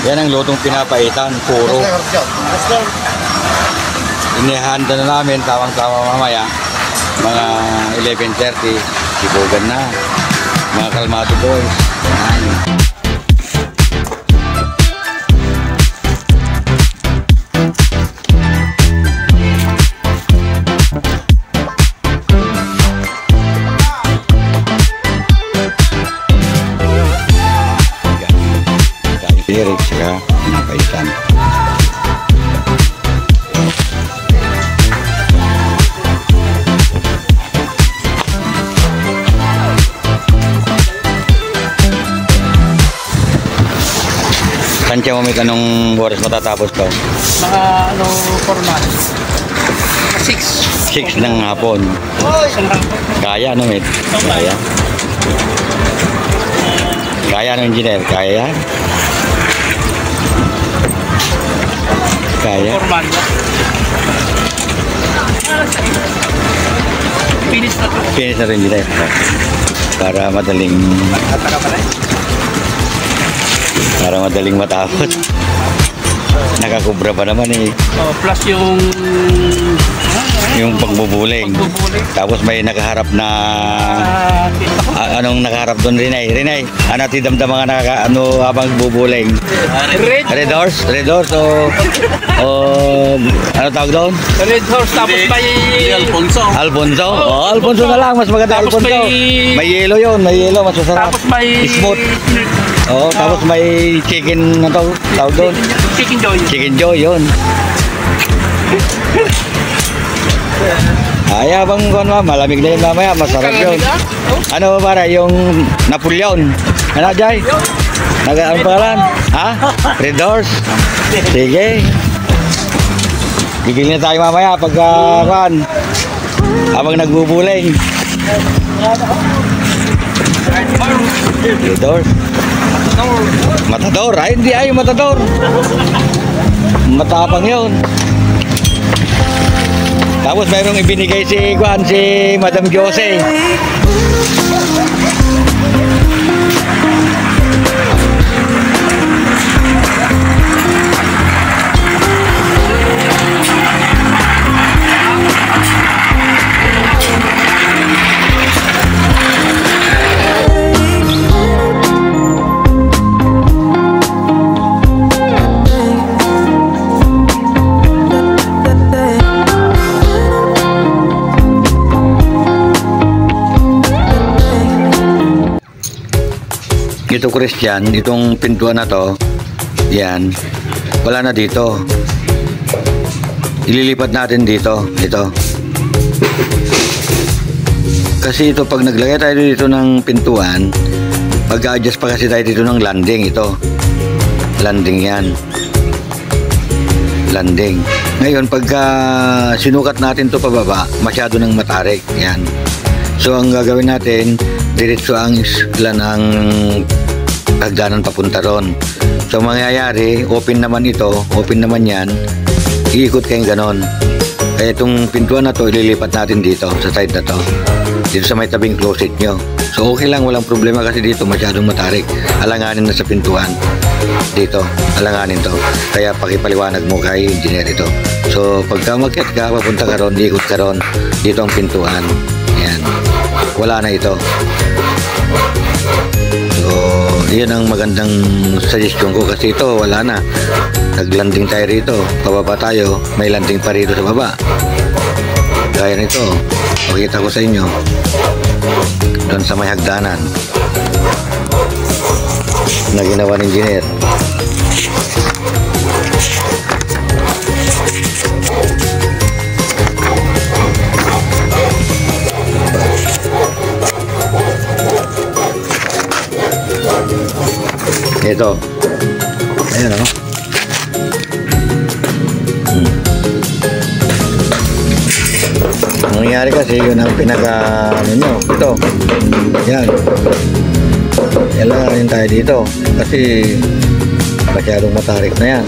Yan ang lutong pinapaitan, puro. Inihanda na namin, tawang-tawa mamaya. Mga 11:30, sibugan na. Mga kalmado boys. Yan. Direct saka pinapaitan. Tansya mo may anong oras matatapos to? Mga formal. 6. 6 ng hapon. Kaya no, mate? Kaya. Kaya no, engineer? Kaya yan? Kaya. Formal na. Finish na to. Finish na rin engineer. Para madaling matapos. Nakakubra pa naman eh. Plus yung pagbubuling. Tapos may nakaharap na anong nakaharap doon, Rinay? Rinay, ano tidamdam mga habang bubuling? Red horse o ano tawag doon? Red horse, tapos may Alfonso. Alfonso na lang, mas maganda. Tapos Alfonso. May yelo yun, mas masarap. Tapos may smooth. Tapos may chicken na tawag doon. Chicken joy yun. Habang malamig na yun mamaya, masarap yun. Ano ba para yung Napoleon? Ano Jai? Ano pangalan? Ha? Red horse? Sige. Gigil na tayo mamaya habang nagbubuling. Red horse. Matador. Ay, hindi ay matador. Matapang yun. Tapos mayroong ibinigay si Madam Jose. Ito Christian, itong pintuan na to, yan, wala na dito. Ililipat natin dito, ito. Kasi ito, pag naglagay tayo dito ng pintuan, mag-adjust pa kasi tayo dito ng landing, ito. Landing yan. Landing. Ngayon, pagka sinukat natin to pababa, masyado nang matarik, yan. So, ang gagawin natin, diretso ang hagdanan papunta ron. So mangyayari, open naman yan, iikot kayong ganon. Kaya itong pintuan na to, ililipat natin dito sa side na to, dito sa may tabing closet nyo. So okay lang, walang problema kasi dito masyadong matarik. Alanganin na sa pintuan dito, alanganin to. Kaya pakipaliwanag mo kay engineer ito. So pagka mag-cut ka, papunta ka ron, iikot ka ron, dito ang pintuan. Yan, wala na ito. Yan ang magandang suggestion ko kasi ito wala na. Naglanding tayo rito, pababa tayo, may landing pa rito sa baba. Gaya nito, pakita ko sa inyo doon sa may hagdanan na ginawa ng engineer. Ito. Ayan o. Ang nangyari kasi yun ang pinaka ito. Yan. Kailangan rin tayo dito kasi masyadong matarik na yan.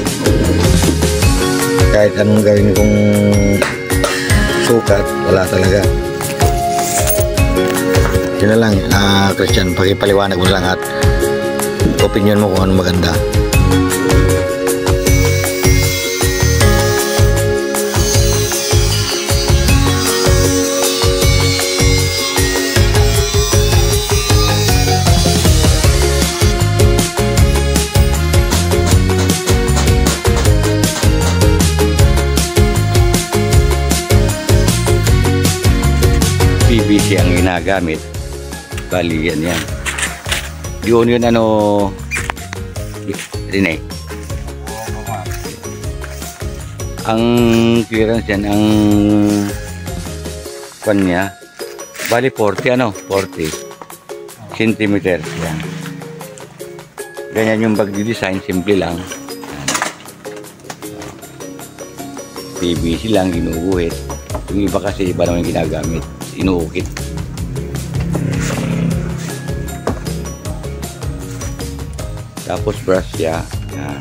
Kahit anong gawin kong sukat, wala talaga. Yun na lang, Christian, pakipaliwanag mo lang at opinion mo kung ano maganda. ginagamit. Bali, yan. Yun ano, Rene. Ang clearance yan, ang kanya, bali 40 centimeters. Yan. Ganyan yung pag-design, simple lang. PVC lang, ginuguhit. Yung iba kasi iba naman yung ginagamit, inuukit. Tapos brush siya. Yan.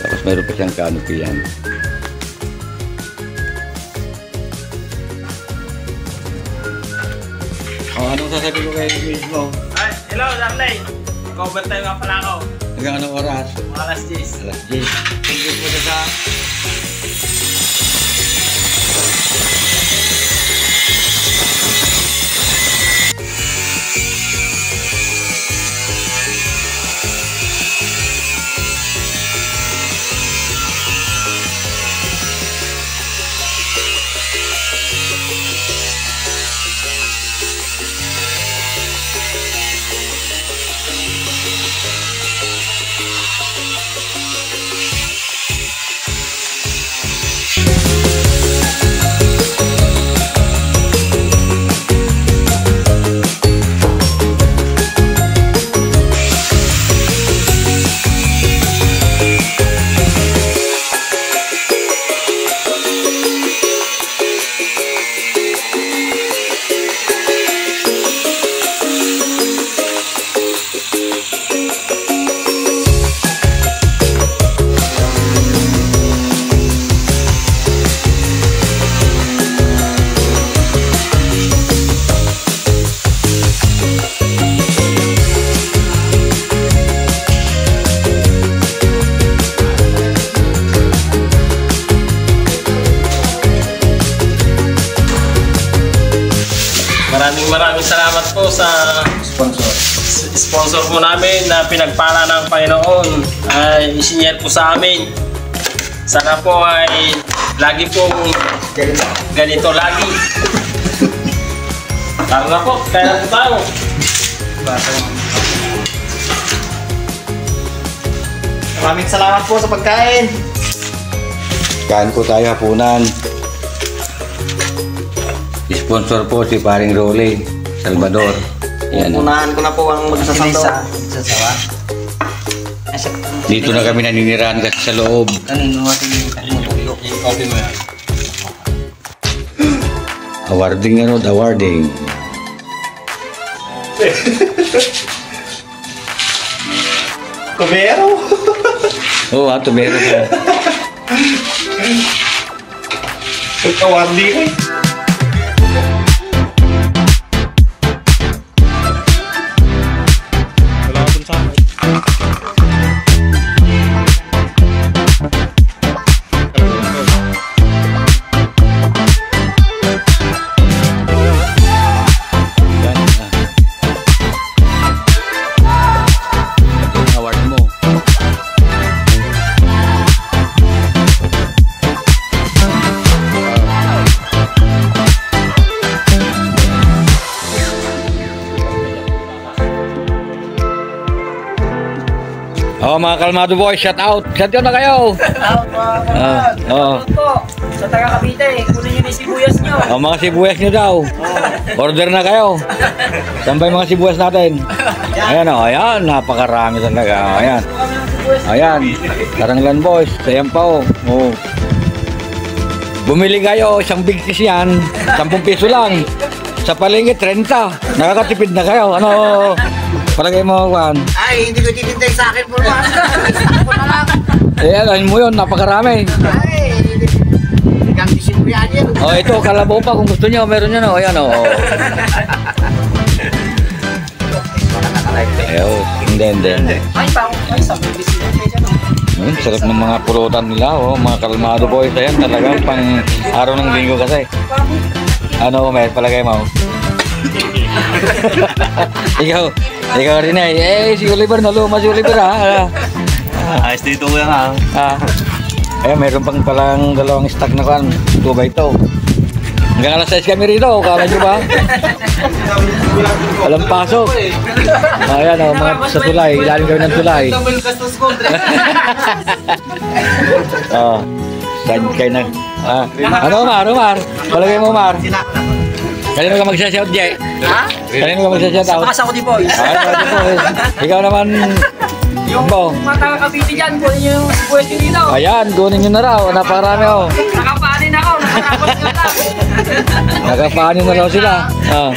Tapos mayroon pa siyang canopy yan. Anong sasabihin ko kay Luis mo? Ay, hello, Darley. Cover time nga pala ako. Hanggang anong oras? Mga alas 10. Alas 10. Tungkol mo sa Maraming salamat po sa sponsor po namin na pinagpala ng Panginoon ay isinyer po sa amin. Sana po ay lagi pong ganito lagi. Tara na po, kaya na po tayo. Maraming salamat po sa pagkain. kain po tayo hapunan. Sponsor po si Paring Rolly Salvador. Yan. Unahan ko na po ang magsasawa. Dito na kami naninirahan kasi sa loob. Kanino natin yung Copy mo yan. Awarding ano, awarding. Tubero. Oo, tumero ka. Kawardi ko eh. Oh, mga kalmado boys, shout out! Shout out na kayo! Oo. Sa taga Cavite, kunin niyo yung sibuyas niyo. Oh, mga sibuyas nyo daw. Order na kayo. Saan ba yung mga sibuyas natin? Ayan o, ayan. Napakarami talaga. Ayan. Ayan. Karanglan boys. Ayan pa o. Oh. Bumili kayo, isang big fish yan. 10 piso lang. Sa palengke, 30. Nakakatipid na kayo. Ano? Palagay mo, Juan. Ay, hindi ko titintay sa akin po naman. Eh, alam mo yun, napakarami. Ay, ganti sibuyas yan. Oh, ito, kalabaw pa kung gusto niyo, meron yan o. Ayan o. Ayaw, hindi. Ay, sa BBC na kayo dyan. Sarap ng mga pulutan nila, oh. Mga kalmado boys. Ayan, talagang pang araw ng linggo kasi. Ano, Met, palagay mo? ikaw rin eh. Si Oliver, naluma si Oliver ha. Ayos dito ko yan ha. Ayan, meron pang palang dalawang stock na kan, 2x2. Hanggang alas 6 kami rito, kala nyo ba? Walang pasok. Ayan o, mga sa tulay, ilalim kami ng tulay. Oh, saan kayo na? Ano Omar? Palagay mo Omar. Kanino ka magsashout, Jay? Ha? Kanino ka magsashout out? Sa Saudi boys. Ikaw naman, Yung Bo. mga taga-Cavite dyan, kunin nyo yung sibuyas nyo dito. Ayan, kunin nyo na raw. Napakarami oh. Nakapanin ako, nakatapos ko lang. Nagkapaano na raw sila. Ah.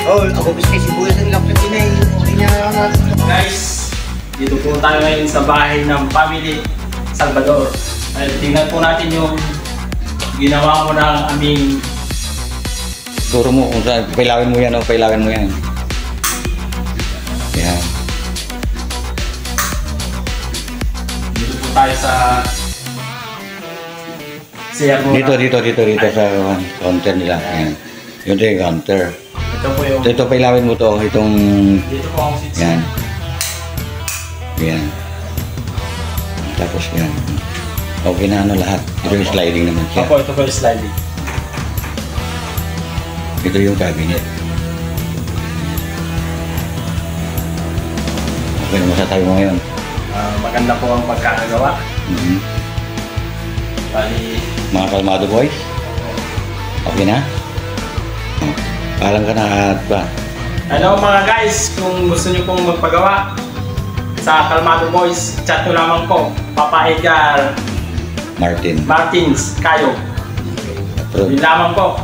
Oh, ako gusto yung sibuyas ng ilap na tinay. Hindi niya Guys, dito po tayo ngayon sa bahay ng Family Salvador. Ay, tingnan po natin yung ginawa mo ng aming Turo mo kung saan. Pailawin mo yan o pailawin mo yan. Yan. dito po tayo sa CR Dito sa counter nila. Yan. Yun ito yung counter. Ito po yung Ito pailawin mo to. Itong dito po ang seats. yan. Yan. Tapos yan. Okay na ano lahat. Ito yung sliding naman siya. Ito po yung sliding. Ito yung cabinet. Okay na masasabi mo ngayon. Maganda po ang pagkakagawa. Mhm. Bali, Mga kalmado boys. Okay na? Oh. Paalam ka na at ba? hello mga guys, kung gusto nyo pong magpagawa sa Kalmado Boys, chat nyo lamang po. Papa Edgar Martin. Martins, kayo. Approve. Yun lamang po.